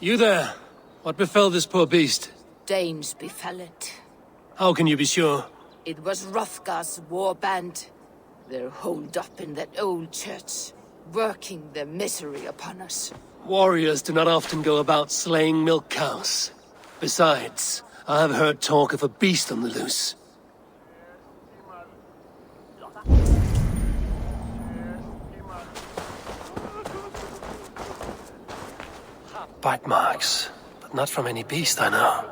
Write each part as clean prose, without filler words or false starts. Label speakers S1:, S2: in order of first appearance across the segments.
S1: You there? What befell this poor beast?
S2: Danes befell it.
S1: How can you be sure?
S2: It was Hrothgar's war band. They're holed up in that old church, working their misery upon us.
S1: Warriors do not often go about slaying milk cows. Besides, I have heard talk of a beast on the loose. Bite marks, but not from any beast I know.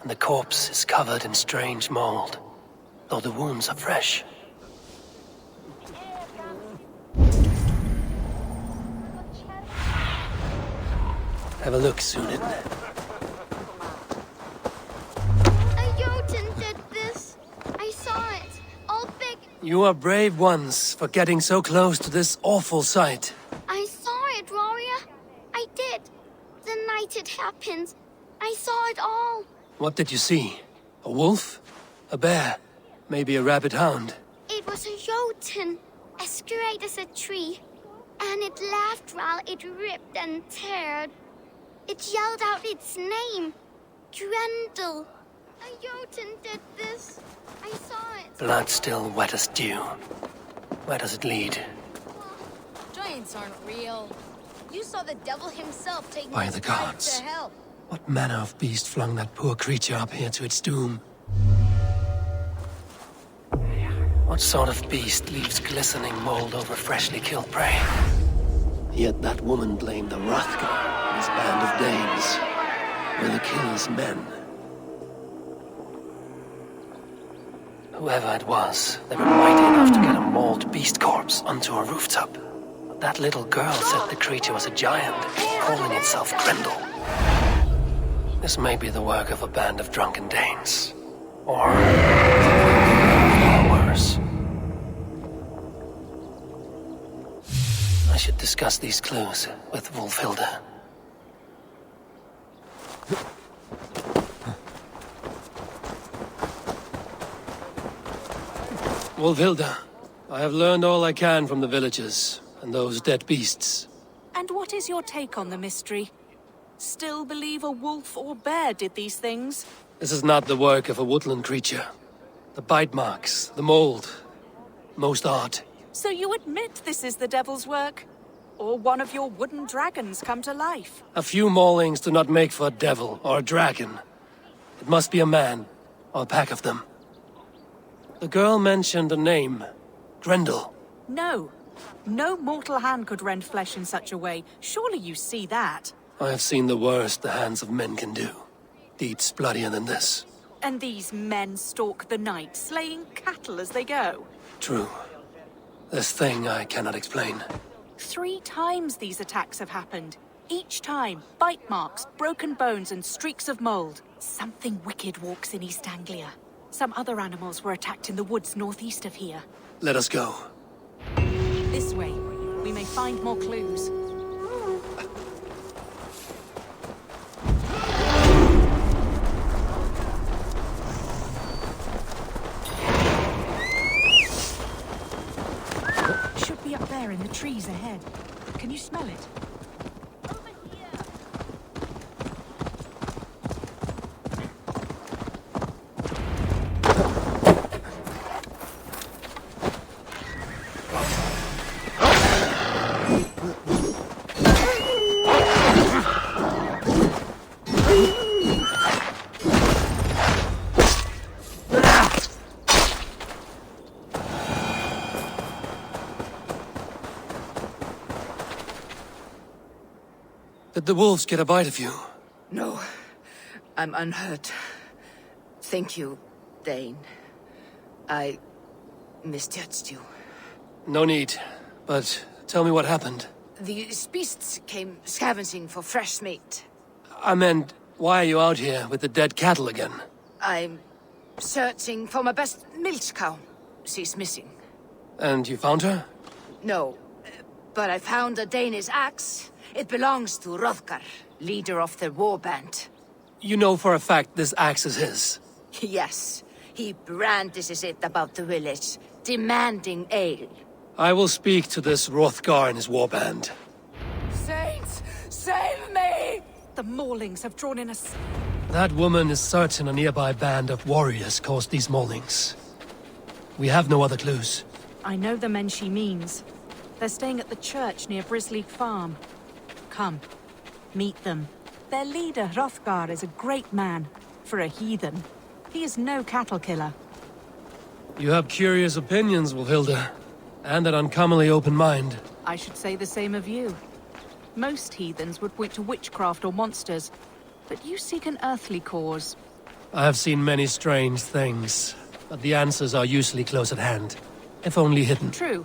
S1: And the corpse is covered in strange mold, though the wounds are fresh. Have a look, Sunin.
S3: A Jotun did this. I saw it. All big.
S1: You are brave ones for getting so close to this awful sight.
S3: I saw it, warrior. I did. The night it happened. I saw it all.
S1: What did you see? A wolf? A bear? Maybe a rabid hound?
S3: It was a Jotun, as straight as a tree. And it laughed while it ripped and teared. It yelled out its name. Grendel. A Jotun did this. I saw it.
S1: Blood still wet as dew. Where does it lead?
S4: Giants aren't real. You saw the devil himself taking
S1: By
S4: his
S1: the
S4: life
S1: gods.
S4: to hell.
S1: What manner of beast flung that poor creature up here to its doom? What sort of beast leaves glistening mold over freshly killed prey? Yet that woman blamed the Hrothgar and his band of Danes. Were the killers men? Whoever it was, they were mighty enough to get a mauled beast corpse onto a rooftop. But that little girl said the creature was a giant, calling itself Grendel. This may be the work of a band of drunken Danes. Or worse. I should discuss these clues with Wolfhilda. Wolfhilda, I have learned all I can from the villagers and those dead beasts.
S5: And what is your take on the mystery? Still believe a wolf or bear did these things?
S1: This is not the work of a woodland creature. The bite marks, the mold, most art.
S5: So you admit this is the devil's work? Or one of your wooden dragons come to life?
S1: A few maulings do not make for a devil or a dragon. It must be a man, or a pack of them. The girl mentioned a name, Grendel.
S5: No. No mortal hand could rend flesh in such a way. Surely you see that.
S1: I have seen the worst the hands of men can do. Deeds bloodier than this.
S5: And these men stalk the night, slaying cattle as they go.
S1: True. This thing I cannot explain.
S5: 3 times these attacks have happened. Each time, bite marks, broken bones, and streaks of mold. Something wicked walks in East Anglia. Some other animals were attacked in the woods northeast of here.
S1: Let us go.
S5: This way. We may find more clues. Should be up there in the trees ahead. Can you smell it?
S1: Did the wolves get a bite of you?
S2: No, I'm unhurt. Thank you, Dane. I misjudged you.
S1: No need. But tell me what happened.
S2: These beasts came scavenging for fresh meat.
S1: I meant, why are you out here with the dead cattle again?
S2: I'm searching for my best milch cow. She's missing.
S1: And you found her?
S2: No, but I found a Danish axe. It belongs to Hrothgar, leader of the war band.
S1: You know for a fact this axe is his.
S2: Yes, he brandishes it about the village, demanding ale.
S1: I will speak to this Hrothgar and his warband.
S2: Saints, save me!
S5: The maulings have drawn in us.
S1: That woman is certain a nearby band of warriors caused these maulings. We have no other clues.
S5: I know the men she means. They're staying at the church near Brisleek Farm. Come, meet them. Their leader, Hrothgar, is a great man. For a heathen. He is no cattle killer.
S1: You have curious opinions, Wolfhilda. And an uncommonly open mind.
S5: I should say the same of you. Most heathens would point to witchcraft or monsters, but you seek an earthly cause.
S1: I have seen many strange things, but the answers are usually close at hand, if only hidden.
S5: True.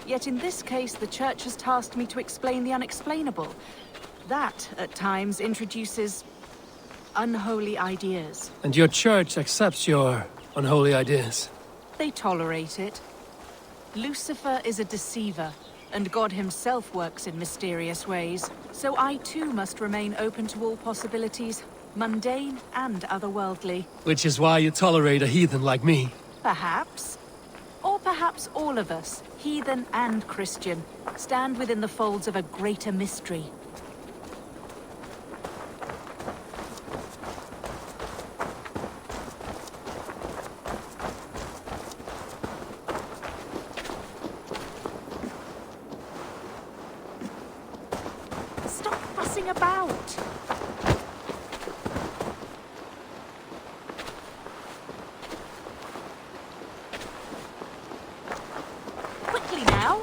S5: Yet in this case, the Church has tasked me to explain the unexplainable. That, at times, introduces unholy ideas.
S1: And your church accepts your unholy ideas?
S5: They tolerate it. Lucifer is a deceiver, and God himself works in mysterious ways. So I too must remain open to all possibilities, mundane and otherworldly.
S1: Which is why you tolerate a heathen like me.
S5: Perhaps. Or perhaps all of us, heathen and Christian, stand within the folds of a greater mystery. Stop fussing about! Quickly now!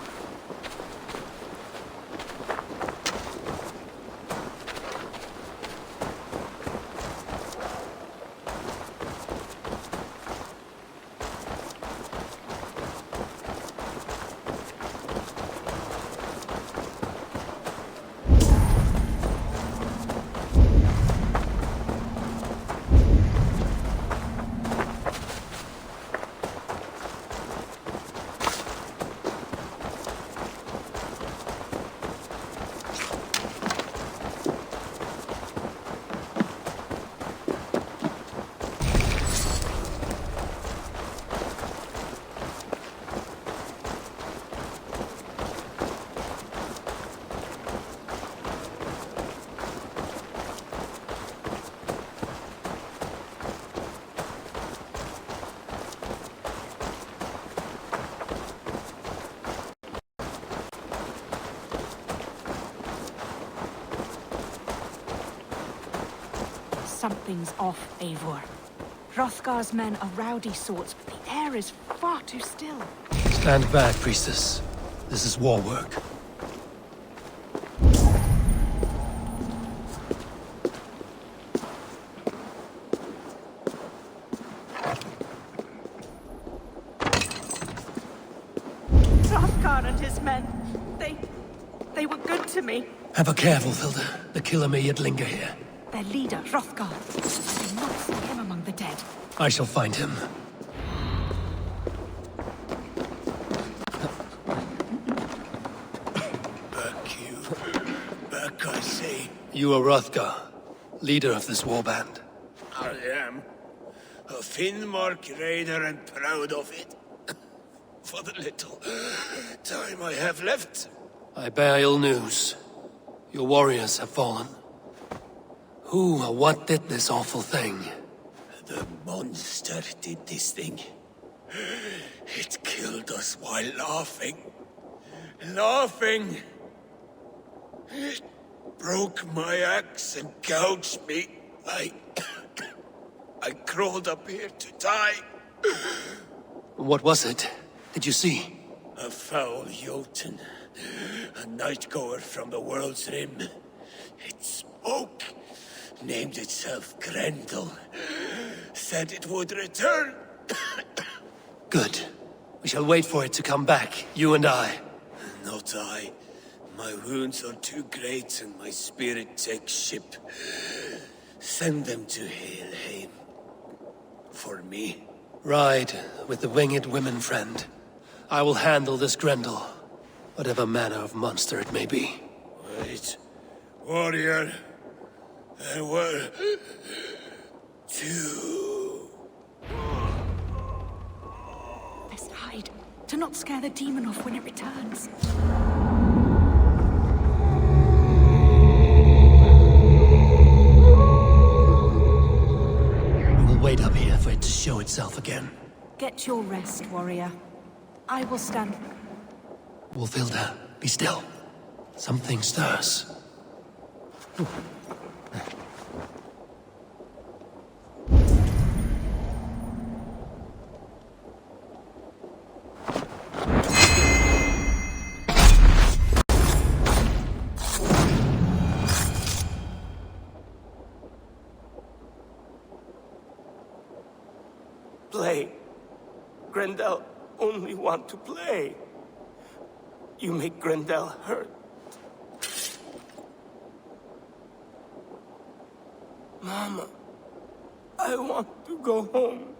S5: Something's off, Eivor. Hrothgar's men are rowdy sorts, but the air is far too still.
S1: Stand back, priestess. This is war work.
S5: Hrothgar and his men, they were good to me.
S1: Have a care, Wolfhilda. The killer may yet linger here.
S5: Their leader, Hrothgar. I do not see him among the dead.
S1: I shall find him.
S6: Back, I say.
S1: You are Hrothgar, leader of this warband.
S6: I am. A Finnmark raider and proud of it. For the little time I have left.
S1: I bear ill news. Your warriors have fallen. Who or what did this awful thing?
S6: The monster did this thing. It killed us while laughing. Laughing! It broke my axe and gouged me. I crawled up here to die.
S1: What was it? Did you see?
S6: A foul Jotun. A night-goer from the world's rim. It spoke. Named itself Grendel. Said it would return.
S1: Good. We shall wait for it to come back, you and I.
S6: Not I. My wounds are too great and my spirit takes ship. Send them to Helheim. For me.
S1: Ride with the winged women friend. I will handle this Grendel, whatever manner of monster it may be.
S6: Wait. Warrior. There were... two.
S5: Best hide, to not scare the demon off when it returns. Get your rest, warrior. I will stand...
S1: Wolfilda, be still. Something stirs.
S6: Play. Grendel only want to play. You make Grendel hurt. Mama, I want to go home.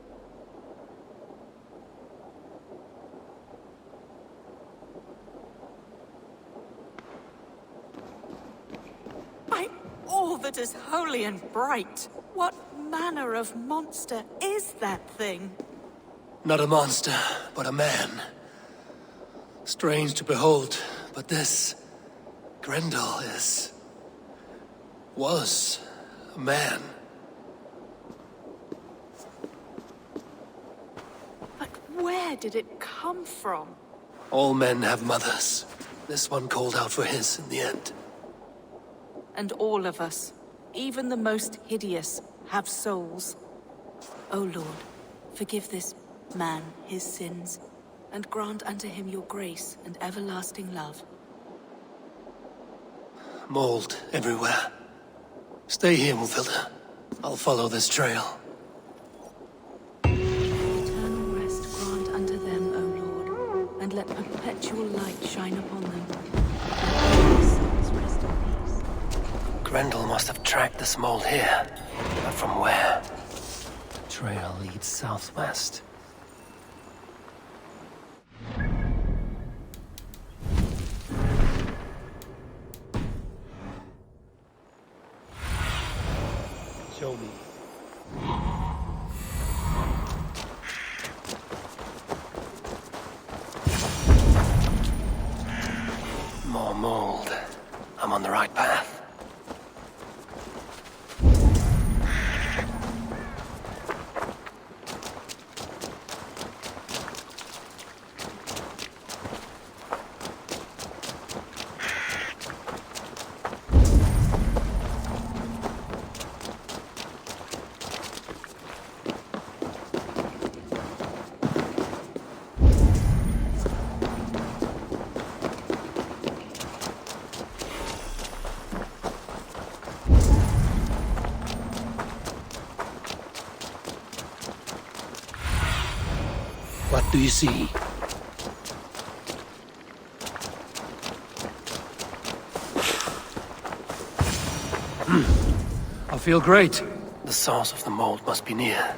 S5: By all that is holy and bright, what manner of monster is that thing?
S1: Not a monster, but a man. Strange to behold, but this... Grendel was a man.
S5: But where did it come from?
S1: All men have mothers. This one called out for his in the end.
S5: And all of us, even the most hideous, have souls. O Lord, forgive this man his sins, and grant unto him your grace and everlasting love.
S1: Mold everywhere. Stay here, Wolfilda. I'll follow this trail.
S5: Eternal rest grant unto them, O Lord, and let perpetual light shine upon them. Let their souls rest in peace.
S1: Grendel must have tracked this mold here. But from where? The trail leads southwest. Show me. More mold. I'm on the right path. What do you see? I feel great. The source of the mold must be near.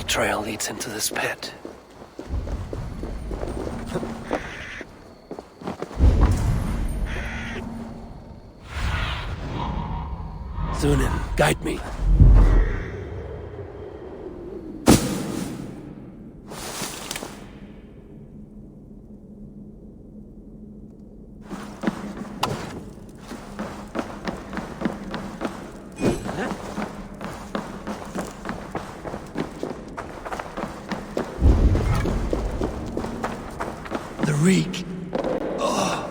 S1: Trail leads into this pit. Zunin, guide me. The reek. Oh.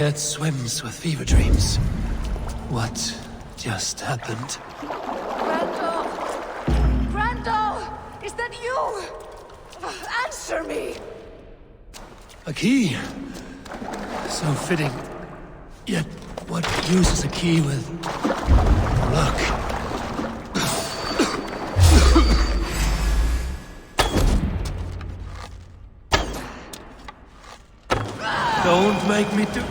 S1: head swims with fever dreams. What just happened?
S2: Grandal! Grandal! Is that you? Answer me!
S1: A key! So fitting. Yet, what use is a key with luck? Don't make me do...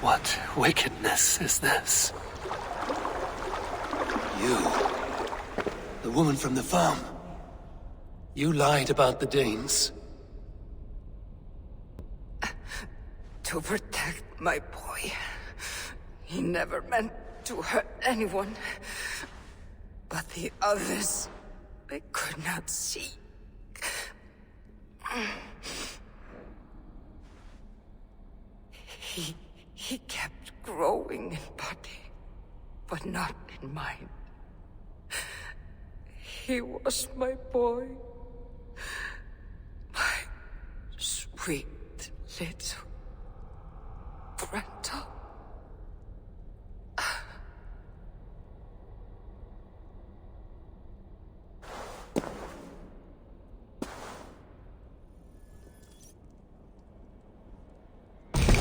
S1: What wickedness is this? You, the woman from the farm. You lied about the Danes.
S2: To protect my boy. He never meant to hurt anyone. But the others, they could not see. He kept growing in body, but not in mind. He was my boy. My sweet little Grandal.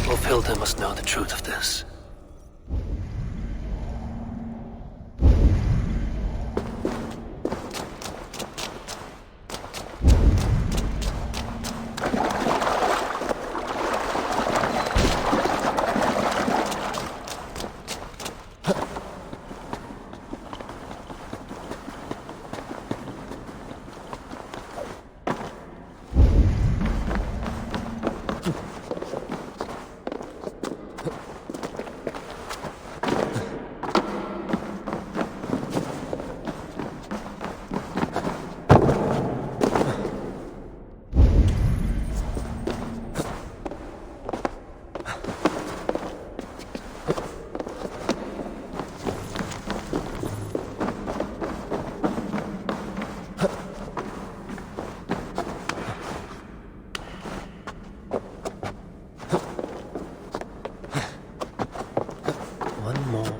S1: Wolfhilda must know the truth of this. One more.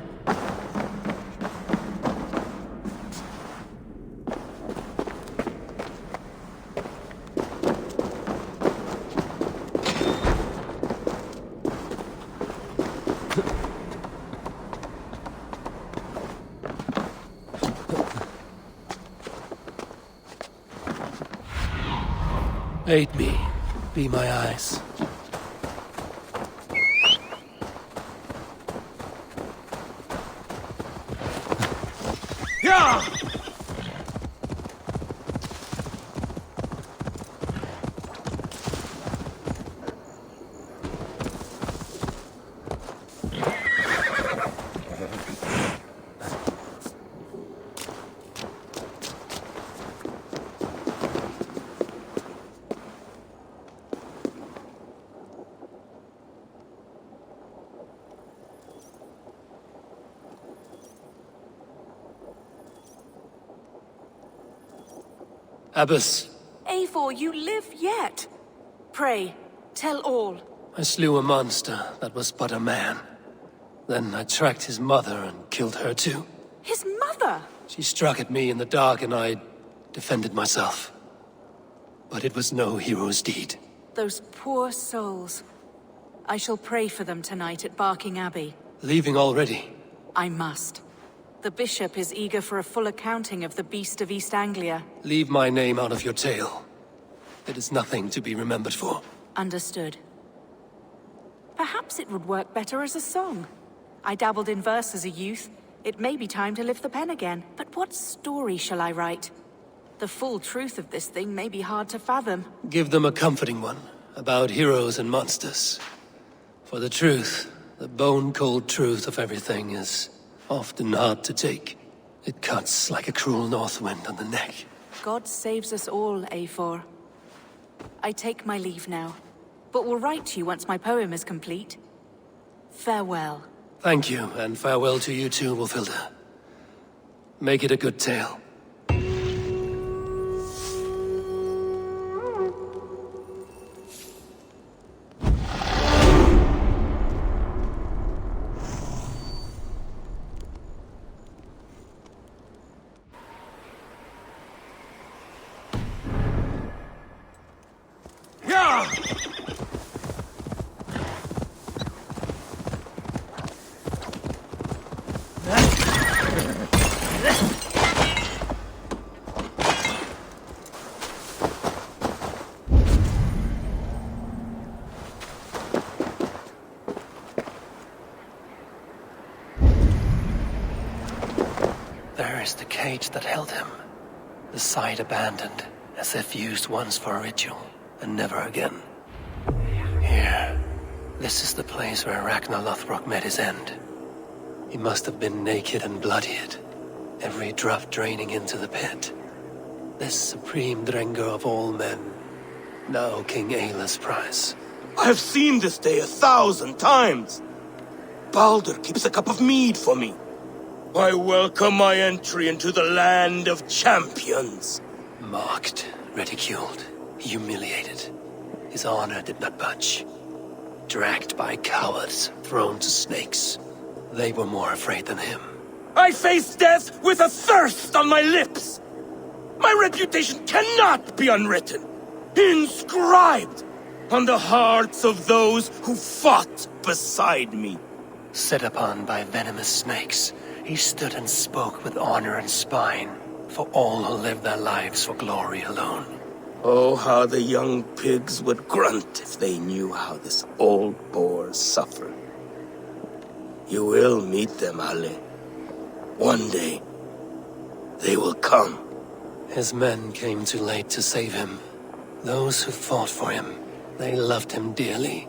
S1: Aid me. Be my eyes. Abbess,
S5: Eivor, you live yet. Pray, tell all.
S1: I slew a monster that was but a man. Then I tracked his mother and killed her too.
S5: His mother!
S1: She struck at me in the dark and I defended myself. But it was no hero's deed.
S5: Those poor souls. I shall pray for them tonight at Barking Abbey.
S1: Leaving already?
S5: I must. The bishop is eager for a full accounting of the Beast of East Anglia.
S1: Leave my name out of your tale. It is nothing to be remembered for.
S5: Understood. Perhaps it would work better as a song. I dabbled in verse as a youth. It may be time to lift the pen again. But what story shall I write? The full truth of this thing may be hard to fathom.
S1: Give them a comforting one, about heroes and monsters. For the truth, the bone-cold truth of everything is often hard to take. It cuts like a cruel north wind on the neck.
S5: God saves us all, Eivor. I take my leave now, but will write to you once my poem is complete. Farewell.
S1: Thank you, and farewell to you too, Wolfhilda. Make it a good tale. where is the cage that held him? The site abandoned, as if used once for a ritual, and never again. Here. This is the place where Ragnar Lothbrok met his end. He must have been naked and bloodied, every drop draining into the pit. This supreme Drengr of all men, now King Ayla's prize.
S6: I have seen this day 1,000 times. Baldur keeps a cup of mead for me. I welcome my entry into the land of champions.
S1: Mocked, ridiculed, humiliated. His honor did not budge. Dragged by cowards, thrown to snakes. They were more afraid than him.
S6: I face death with a thirst on my lips. My reputation cannot be unwritten. Inscribed on the hearts of those who fought beside me.
S1: Set upon by venomous snakes, he stood and spoke with honor and spine, for all who live their lives for glory alone.
S6: Oh, how the young pigs would grunt if they knew how this old boar suffered. You will meet them, Ale. One day, they will come.
S1: His men came too late to save him. Those who fought for him, they loved him dearly.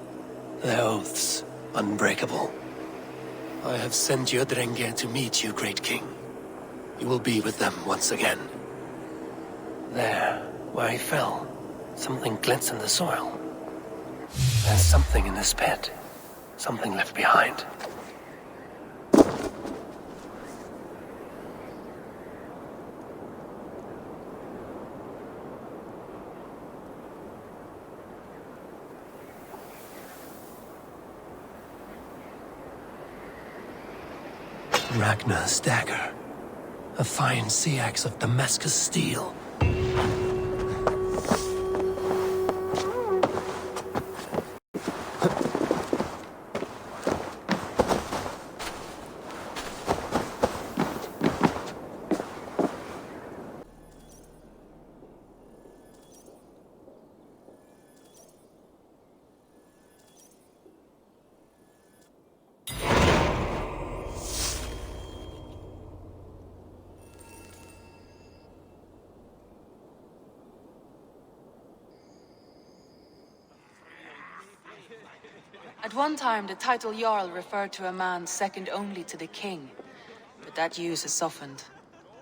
S1: Their oaths, unbreakable. I have sent your Drengr to meet you, great king. You will be with them once again. There, where he fell, something glints in the soil. There's something in this pit. Something left behind. Ragnar's dagger. A fine sea axe of Damascus steel.
S5: At one time, the title Jarl referred to a man second only to the king. But that use has softened.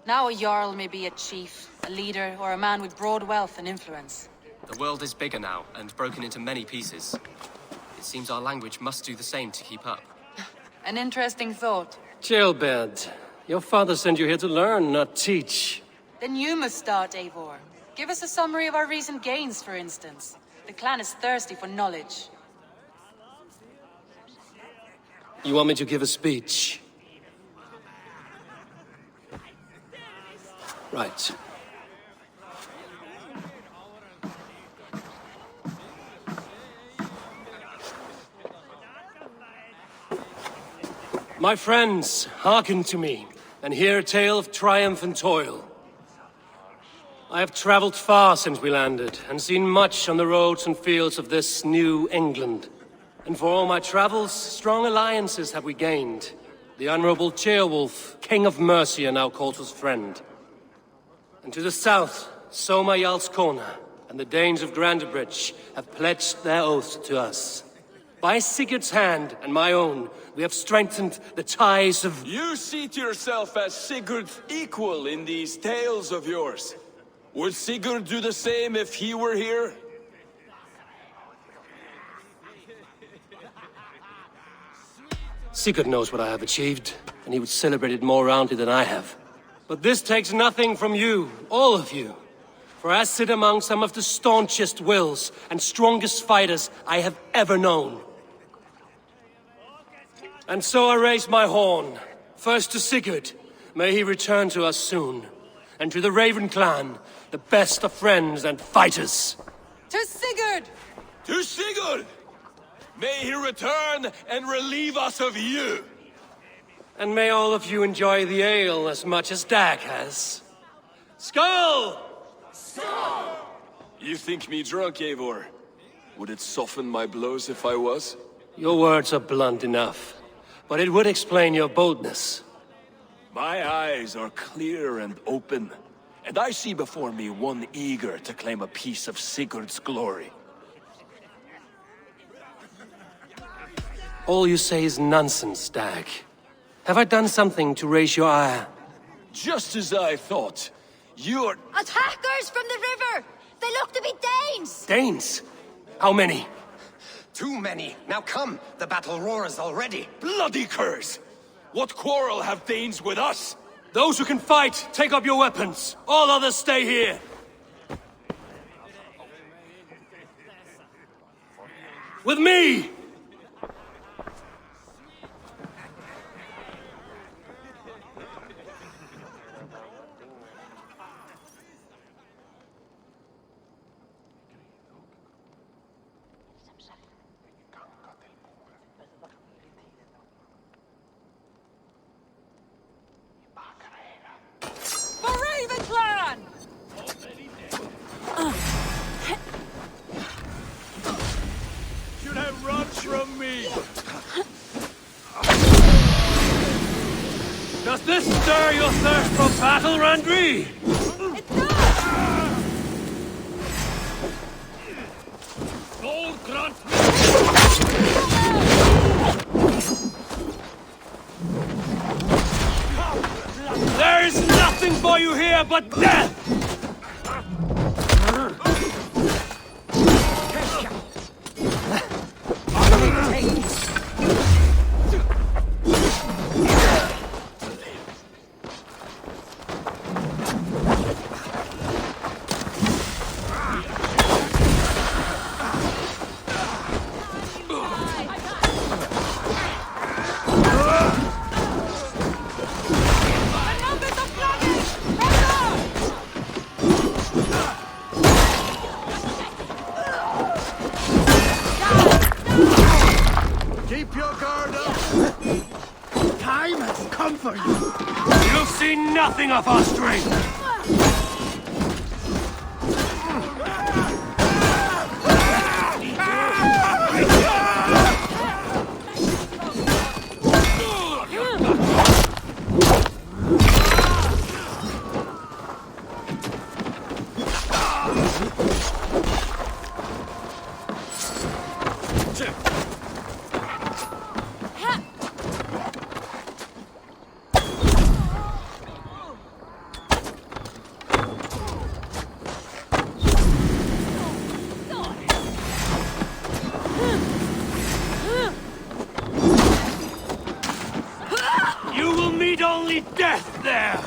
S5: Now a Jarl may be a chief, a leader, or a man with broad wealth and influence.
S7: The world is bigger now, and broken into many pieces. It seems our language must do the same to keep up.
S5: An interesting thought.
S1: Gilbert, your father sent you here to learn, not teach.
S5: Then you must start, Eivor. Give us a summary of our recent gains, for instance. The clan is thirsty for knowledge.
S1: You want me to give a speech? Right. My friends, hearken to me, and hear a tale of triumph and toil. I have traveled far since we landed, and seen much on the roads and fields of this new England. And for all my travels, strong alliances have we gained. The Honorable Ceolwulf, King of Mercia, now calls us friend. And to the south, Soma Jarl's Corner, and the Danes of Grandebridge have pledged their oath to us. By Sigurd's hand and my own, we have strengthened the ties of...
S8: You see to yourself as Sigurd's equal in these tales of yours. Would Sigurd do the same if he were here?
S1: Sigurd knows what I have achieved, and he would celebrate it more roundly than I have. But this takes nothing from you, all of you. For I sit among some of the staunchest wills and strongest fighters I have ever known. And so I raise my horn, first to Sigurd, may he return to us soon, and to the Raven clan, the best of friends and fighters.
S5: To Sigurd!
S8: To Sigurd! May he return and relieve us of you!
S1: And may all of you enjoy the ale as much as Dag has. Skull!
S8: You think me drunk, Eivor? Would it soften my blows if I was?
S1: Your words are blunt enough, but it would explain your boldness.
S8: My eyes are clear and open, and I see before me one eager to claim a piece of Sigurd's glory.
S1: All you say is nonsense, Stag. Have I done something to raise your ire?
S8: Just as I thought. You're...
S4: Attackers from the river! They look to be Danes!
S1: Danes? How many?
S9: Too many. Now come, the battle roars already.
S8: Bloody curs! What quarrel have Danes with us?
S1: Those who can fight, take up your weapons. All others stay here. With me!
S8: You have run from me!
S1: Does this stir your thirst for battle, Randri? Gold grant me! There is nothing for you here but death!
S6: Keep your guard up! Time has come for you!
S1: You've seen nothing of our strength! You will meet only death there!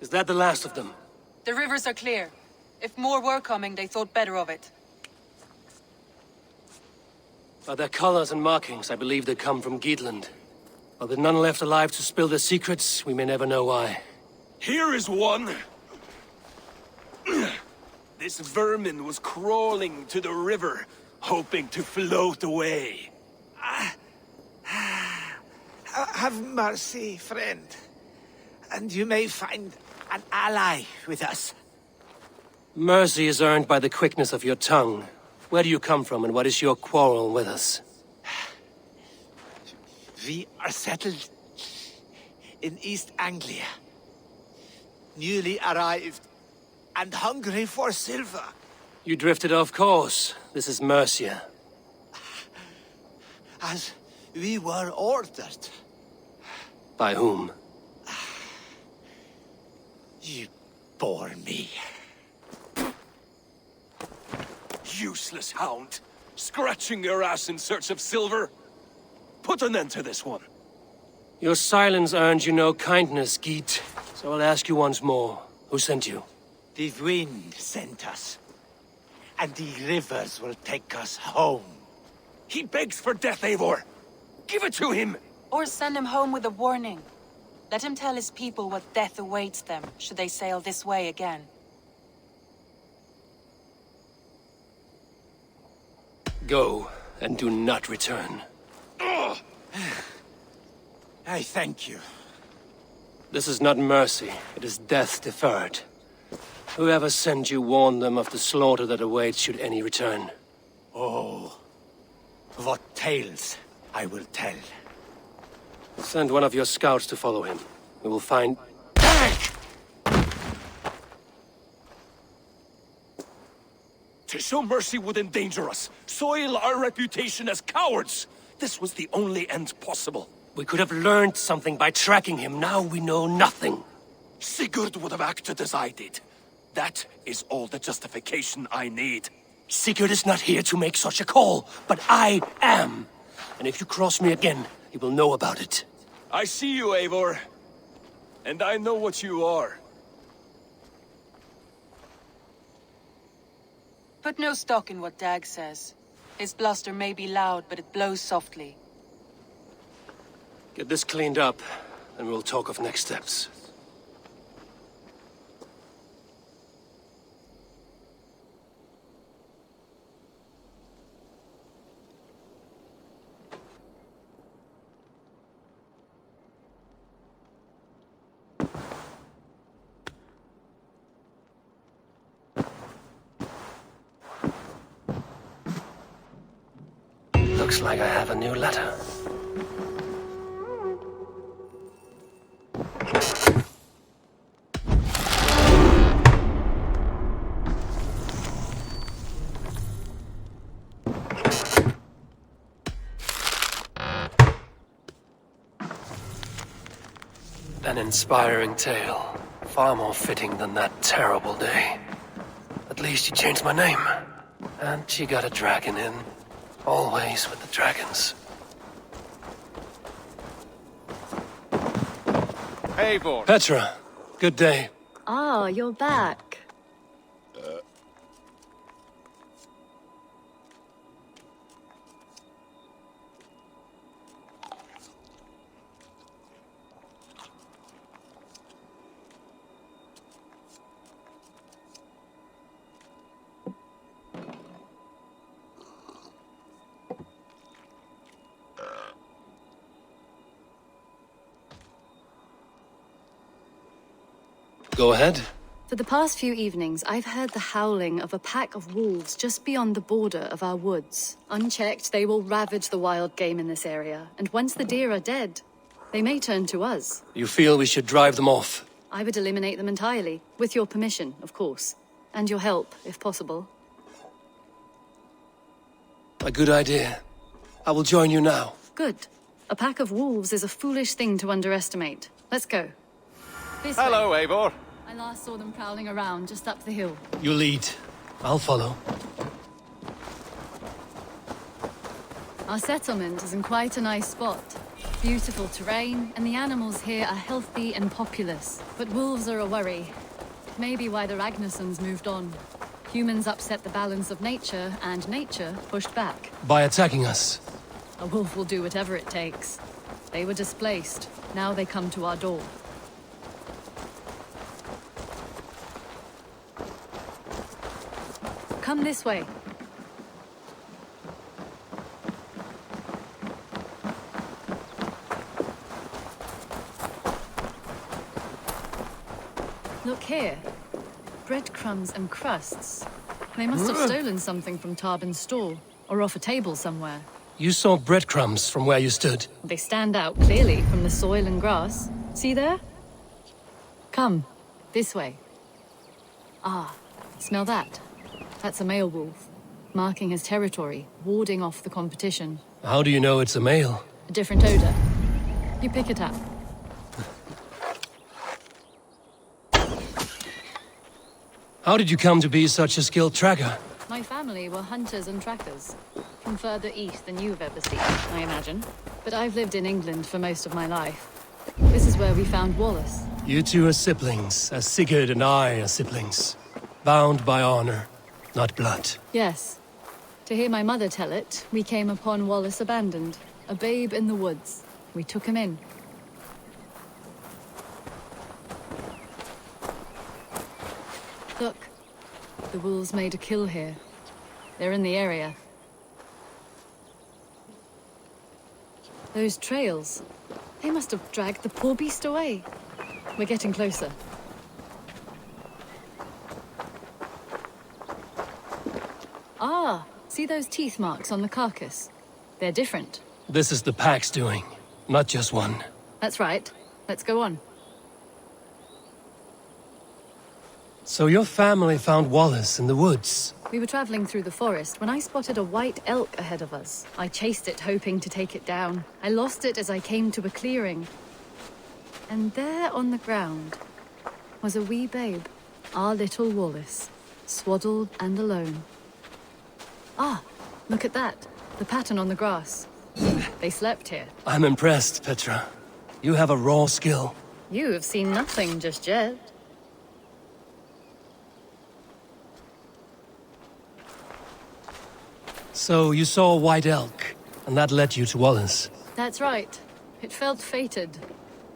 S1: Is that the last of them?
S10: The rivers are clear. If more were coming, they thought better of it.
S1: By their colors and markings, I believe they come from Geatland. Are there none left alive to spill their secrets? We may never know why.
S8: Here is one! This vermin was crawling to the river, hoping to float away.
S6: Have mercy, friend. And you may find an ally with us.
S1: Mercy is earned by the quickness of your tongue. Where do you come from, and what is your quarrel with us?
S6: We are settled in East Anglia. Newly arrived and hungry for silver.
S1: You drifted off course. This is Mercia.
S6: As we were ordered.
S1: By whom?
S6: You bore me.
S8: Useless hound! Scratching your ass in search of silver! Put an end to this one!
S1: Your silence earned you no kindness, Geet. So I'll ask you once more. Who sent you?
S6: The wind sent us. And the rivers will take us home.
S8: He begs for death, Eivor! Give it to him!
S10: Or send him home with a warning. Let him tell his people what death awaits them should they sail this way again.
S1: Go, and do not return.
S6: I thank you.
S1: This is not mercy, it is death deferred. Whoever sent you warned them of the slaughter that awaits should any return.
S6: Oh, what tales I will tell.
S1: Send one of your scouts to follow him. We will find...
S8: To show mercy would endanger us, soil our reputation as cowards. This was the only end possible.
S1: We could have learned something by tracking him. Now we know nothing.
S8: Sigurd would have acted as I did. That is all the justification I need.
S1: Sigurd is not here to make such a call, but I am. And if you cross me again, he will know about it.
S8: I see you, Eivor. And I know what you are.
S10: Put no stock in what Dag says. His bluster may be loud, but it blows softly.
S1: Get this cleaned up, and we'll talk of next steps. Looks like I have a new letter. An inspiring tale. Far more fitting than that terrible day. At least you changed my name. And she got a dragon in. Always with the dragons.
S11: Eivor!
S1: Petra, good day.
S12: Ah, you're back.
S1: Go ahead.
S12: For the past few evenings, I've heard the howling of a pack of wolves just beyond the border of our woods. Unchecked, they will ravage the wild game in this area, and once the deer are dead, they may turn to us.
S1: You feel we should drive them off?
S12: I would eliminate them entirely, with your permission, of course. And your help, if possible.
S1: A good idea. I will join you now.
S12: Good. A pack of wolves is a foolish thing to underestimate. Let's go. This
S11: Hello,
S12: way.
S11: Eivor.
S12: I last saw them prowling around just up the hill.
S1: You lead. I'll follow.
S12: Our settlement is in quite a nice spot. Beautiful terrain, and the animals here are healthy and populous. But wolves are a worry. Maybe why the Ragnarsons moved on. Humans upset the balance of nature, and nature pushed back.
S1: By attacking us?
S12: A wolf will do whatever it takes. They were displaced. Now they come to our door. Come this way. Look here. Breadcrumbs and crusts. They must have stolen something from Tarbin's store, or off a table somewhere.
S1: You saw breadcrumbs from where you stood.
S12: They stand out clearly from the soil and grass. See there? Come, this way. Ah, smell that? That's a male wolf, marking his territory, warding off the competition.
S1: How do you know it's a male?
S12: A different odor. You pick it up.
S1: How did you come to be such a skilled tracker?
S12: My family were hunters and trackers. From further east than you've ever seen, I imagine. But I've lived in England for most of my life. This is where we found Wallace.
S1: You two are siblings, as Sigurd and I are siblings. Bound by honor, not blood.
S12: Yes. To hear my mother tell it, we came upon Wallace abandoned. A babe in the woods. We took him in. The wolves made a kill here. They're in the area. Those trails. They must have dragged the poor beast away. We're getting closer. Ah, see those teeth marks on the carcass? They're different.
S1: This is the pack's doing, not just one.
S12: That's right. Let's go on.
S1: So your family found Wallace in the woods?
S12: We were traveling through the forest when I spotted a white elk ahead of us. I chased it, hoping to take it down. I lost it as I came to a clearing. And there on the ground was a wee babe, our little Wallace, swaddled and alone. Ah, look at that. The pattern on the grass. They slept here.
S1: I'm impressed, Petra. You have a raw skill.
S12: You have seen nothing just yet.
S1: So you saw a white elk, and that led you to Wallace.
S12: That's right. It felt fated.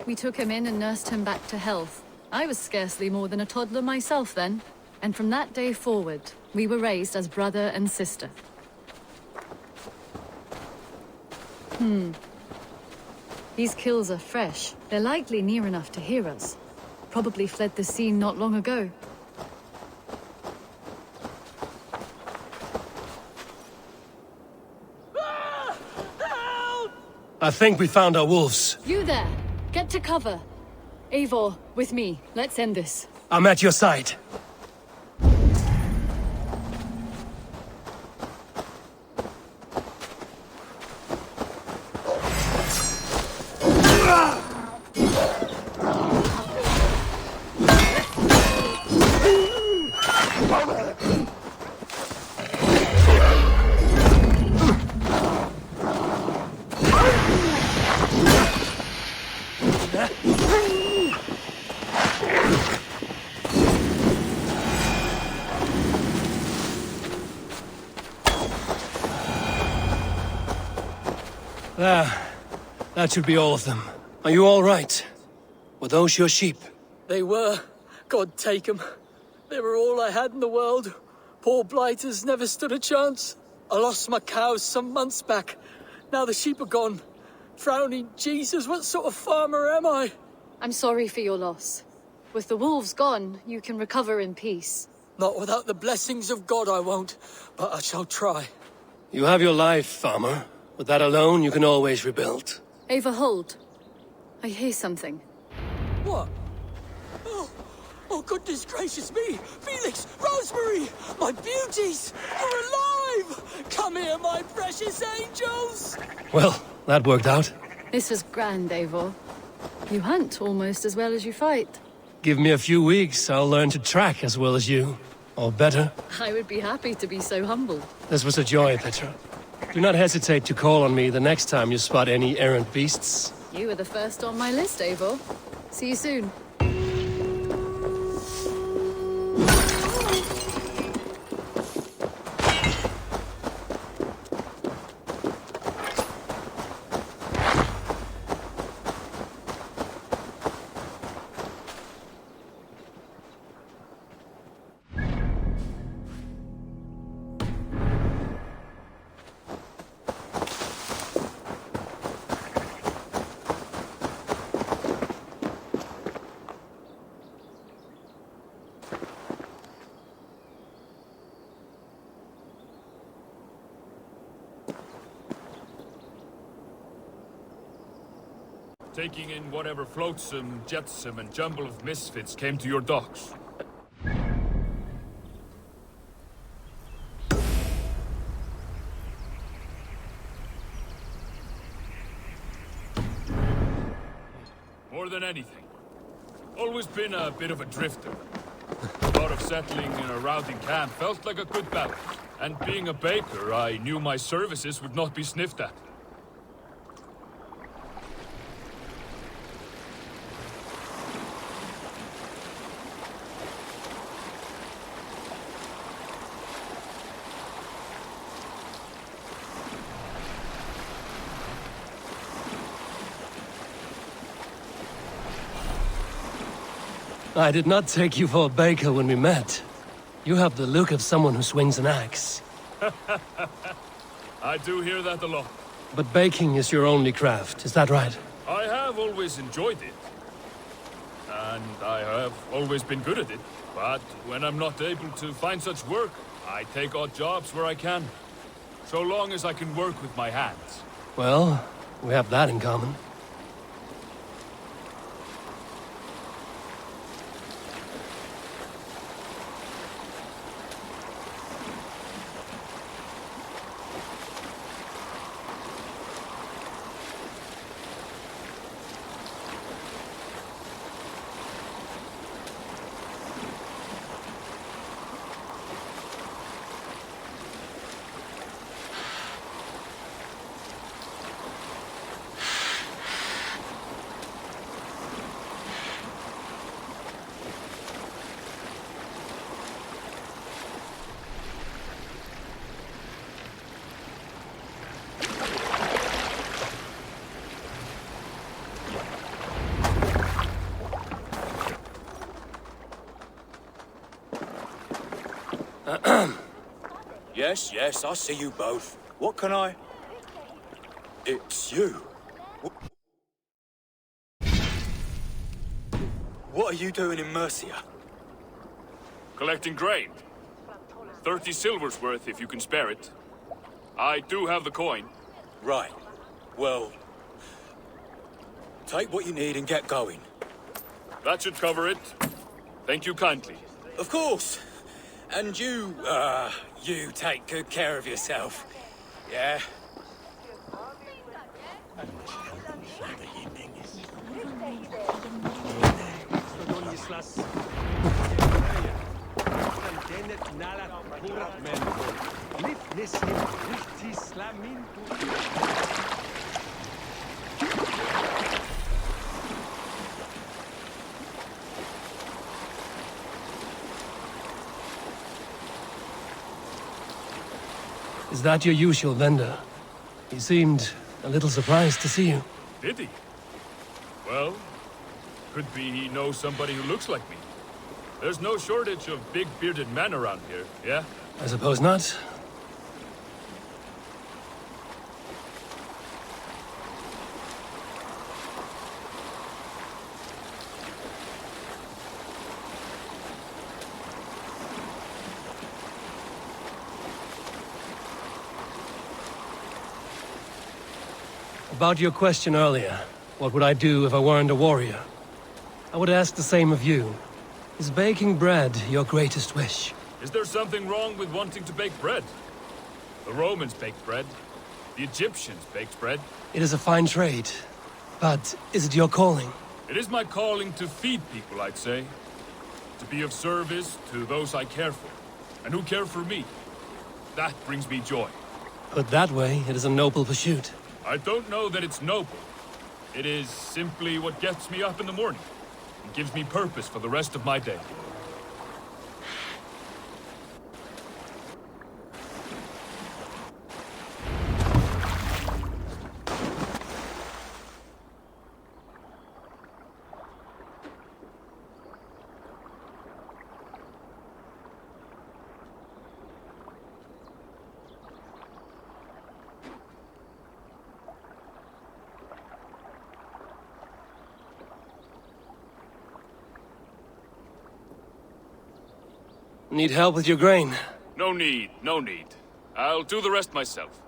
S12: We took him in and nursed him back to health. I was scarcely more than a toddler myself then. And from that day forward, we were raised as brother and sister. These kills are fresh. They're likely near enough to hear us. Probably fled the scene not long ago.
S1: I think we found our wolves.
S12: You there! Get to cover! Eivor, with me. Let's end this.
S1: I'm at your side. That should be all of them. Are you all right? Were those your sheep?
S11: They were. God take them. They were all I had in the world. Poor blighters never stood a chance. I lost my cows some months back. Now the sheep are gone. Frowning Jesus, what sort of farmer am I?
S12: I'm sorry for your loss. With the wolves gone, you can recover in peace.
S11: Not without the blessings of God I won't, but I shall try.
S1: You have your life, farmer. With that alone, you can always rebuild.
S12: Ava, hold. I hear something.
S11: What? Oh, goodness gracious me! Felix! Rosemary! My beauties! You're alive! Come here, my precious angels!
S1: Well, that worked out.
S12: This was grand, Eivor. You hunt almost as well as you fight.
S1: Give me a few weeks, I'll learn to track as well as you. Or better.
S12: I would be happy to be so humble.
S1: This was a joy, Petra. Do not hesitate to call on me the next time you spot any errant beasts.
S12: You were the first on my list, Eivor. See you soon.
S13: Taking in whatever flotsam, jetsam, and jumble of misfits came to your docks. More than anything. Always been a bit of a drifter. Thought of settling in a routing camp felt like a good balance. And being a baker, I knew my services would not be sniffed at.
S1: I did not take you for a baker when we met. You have the look of someone who swings an axe.
S13: I do hear that a lot.
S1: But baking is your only craft, is that right?
S13: I have always enjoyed it. And I have always been good at it. But when I'm not able to find such work, I take odd jobs where I can. So long as I can work with my hands.
S1: Well, we have that in common.
S14: Yes, I see you both. What can I... It's you. What are you doing in Mercia?
S13: Collecting grain. 30 silver's worth if you can spare it. I do have the coin.
S14: Right. Well... take what you need and get going.
S13: That should cover it. Thank you kindly.
S14: Of course. And you take good care of yourself. Yeah?
S1: Is that your usual vendor? He seemed a little surprised to see you.
S13: Did he? Well, could be he knows somebody who looks like me. There's no shortage of big bearded men around here, yeah?
S1: I suppose not. About your question earlier, what would I do if I weren't a warrior? I would ask the same of you. Is baking bread your greatest wish?
S13: Is there something wrong with wanting to bake bread? The Romans baked bread. The Egyptians baked bread.
S1: It is a fine trade, but is it your calling?
S13: It is my calling to feed people, I'd say. To be of service to those I care for, and who care for me. That brings me joy.
S1: Put that way, it is a noble pursuit.
S13: I don't know that it's noble. It is simply what gets me up in the morning. It gives me purpose for the rest of my day.
S1: Need help with your grain?
S13: No need, no need. I'll do the rest myself.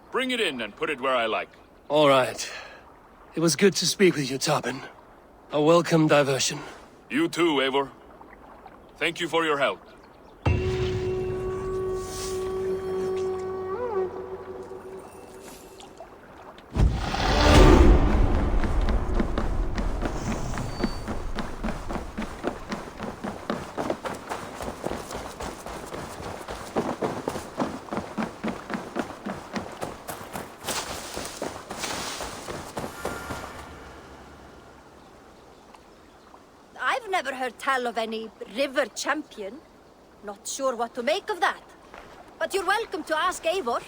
S13: Bring it in and put it where I like.
S1: All right. It was good to speak with you, Tobin. A welcome diversion.
S13: You too, Eivor. Thank you for your help.
S15: I've never heard tell of any river champion. Not sure what to make of that. But you're welcome to ask Eivor.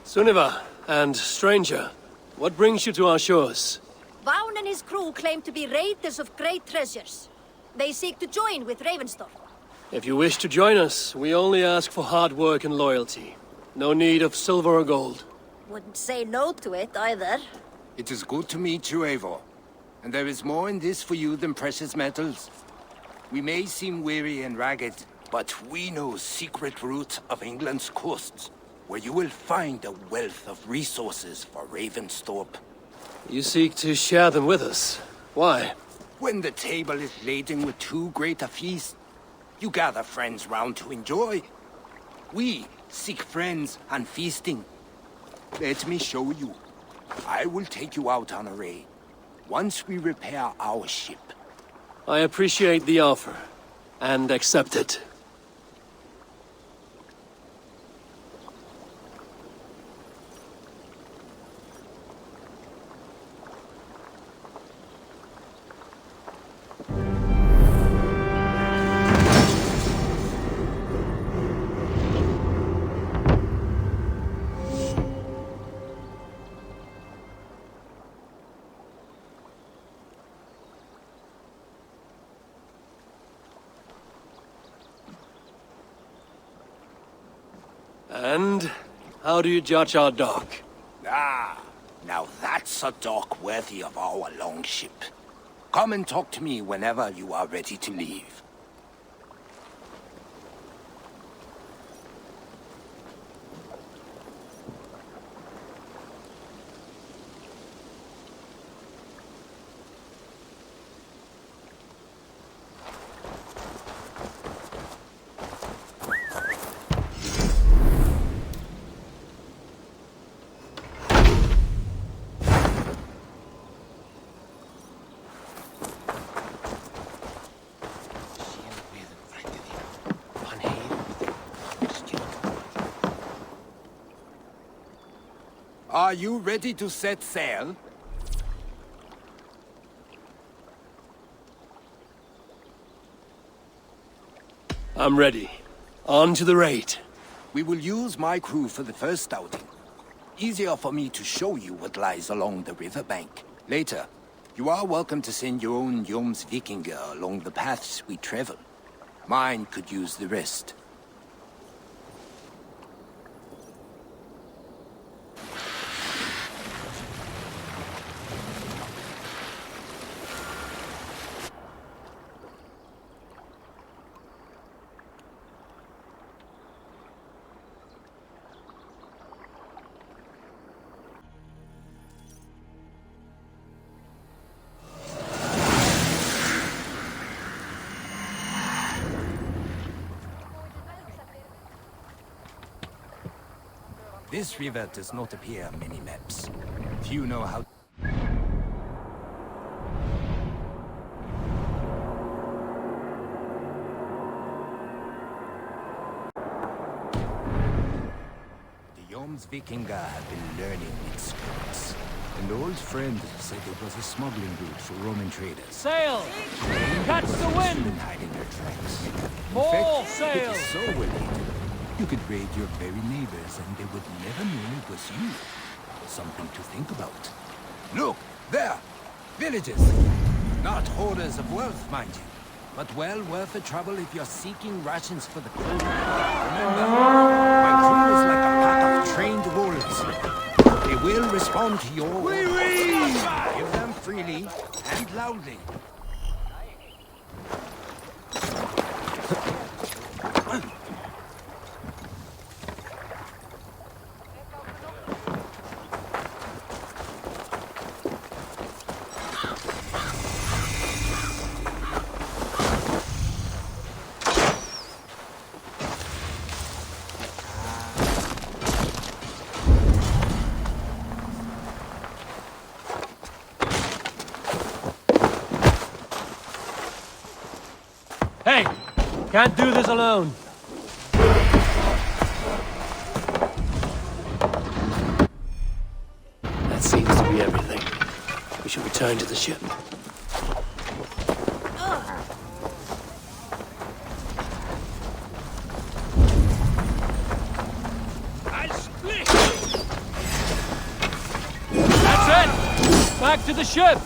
S1: Sunniva, and stranger, what brings you to our shores?
S15: Vaun and his crew claim to be raiders of great treasures. They seek to join with Ravenstorm.
S1: If you wish to join us, we only ask for hard work and loyalty. No need of silver or gold.
S15: Wouldn't say no to it either.
S16: It is good to meet you, Eivor. And there is more in this for you than precious metals. We may seem weary and ragged, but we know secret route of England's coasts, where you will find a wealth of resources for Ravensthorpe.
S1: You seek to share them with us. Why?
S16: When the table is laden with too great a feast, you gather friends round to enjoy. We seek friends and feasting. Let me show you. I will take you out on a raid, once we repair our ship.
S1: I appreciate the offer, and accept it. And how do you judge our dock?
S16: Ah, now that's a dock worthy of our longship. Come and talk to me whenever you are ready to leave. Are you ready to set sail?
S1: I'm ready. On to the raid.
S16: We will use my crew for the first outing. Easier for me to show you what lies along the riverbank. Later, you are welcome to send your own Jomsvikinger along the paths we travel. Mine could use the rest. This river does not appear on many maps. Few know how... The Jomsvikinger have been learning its skills. An old friend said it was a smuggling route for Roman traders.
S11: Sail! Catch the wind!
S16: Soon hide in their tracks.
S11: More
S16: In fact,
S11: sail!
S16: it is so well hidden. You could raid your very neighbors and they would never know it was you. Something to think about. Look, there! Villages! Not hoarders of wealth, mind you, but well worth the trouble if you're seeking rations for the crew. Remember, my crew is like a pack of trained wolves. They will respond to your orders. Give them freely and loudly.
S1: Hey! Can't do this alone. That seems to be everything. We should return to the ship.
S11: That's it! Back to the ship!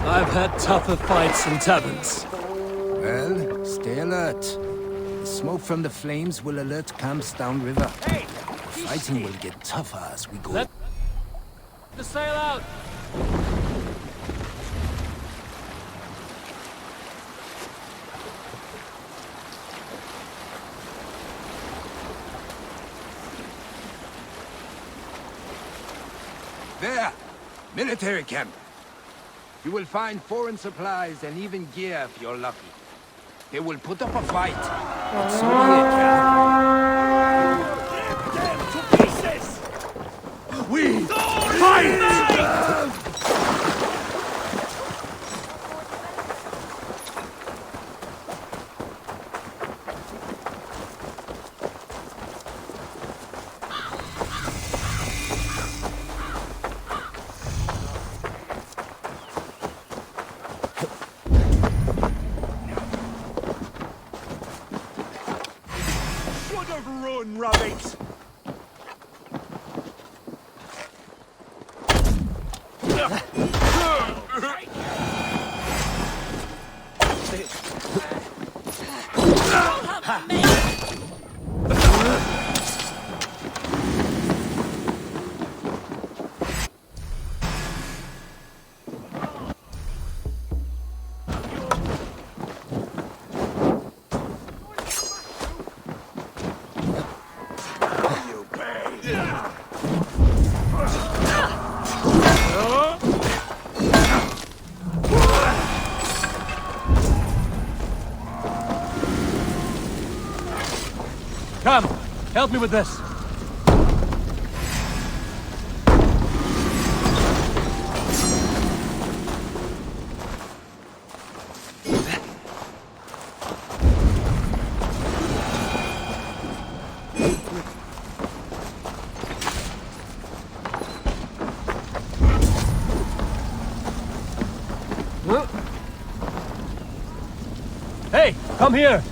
S11: I've had tougher fights in taverns.
S16: Well, stay alert. The smoke from the flames will alert camps downriver. The fighting will get tougher as we go.
S11: Let the sail out!
S16: There! Military camp! You will find foreign supplies and even gear if you're lucky. They will put up a fight, but so be it, yeah?
S6: Them to pieces! We fight! Should have run, rabbit!
S11: Come, help me with this. Hey, come here!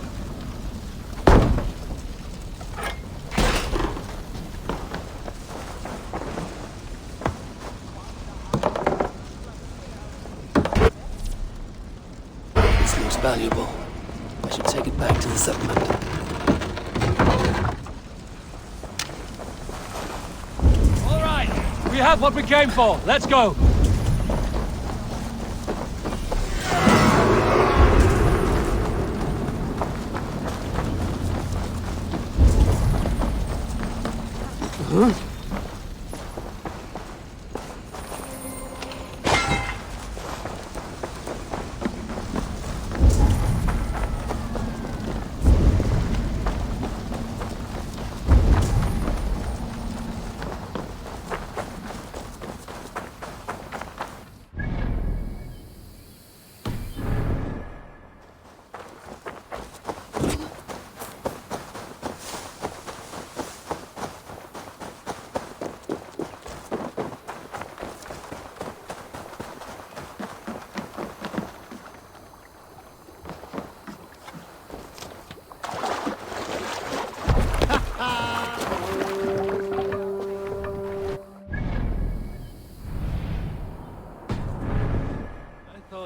S1: This looks valuable. I should take it back to the settlement.
S11: All right, we have what we came for. Let's go.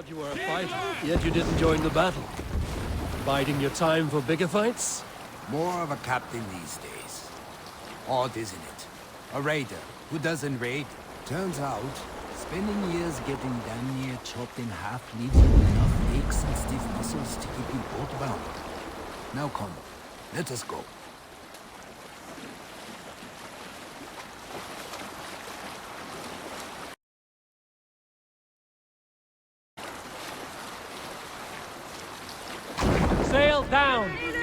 S11: You were a fighter, yet you didn't join the battle. Biding your time for bigger fights?
S16: More of a captain these days. Odd, isn't it? A raider who doesn't raid. Turns out, spending years getting damn near chopped in half leaves you enough aches and stiff muscles to keep you boat bound. Now come, let us go.
S17: down!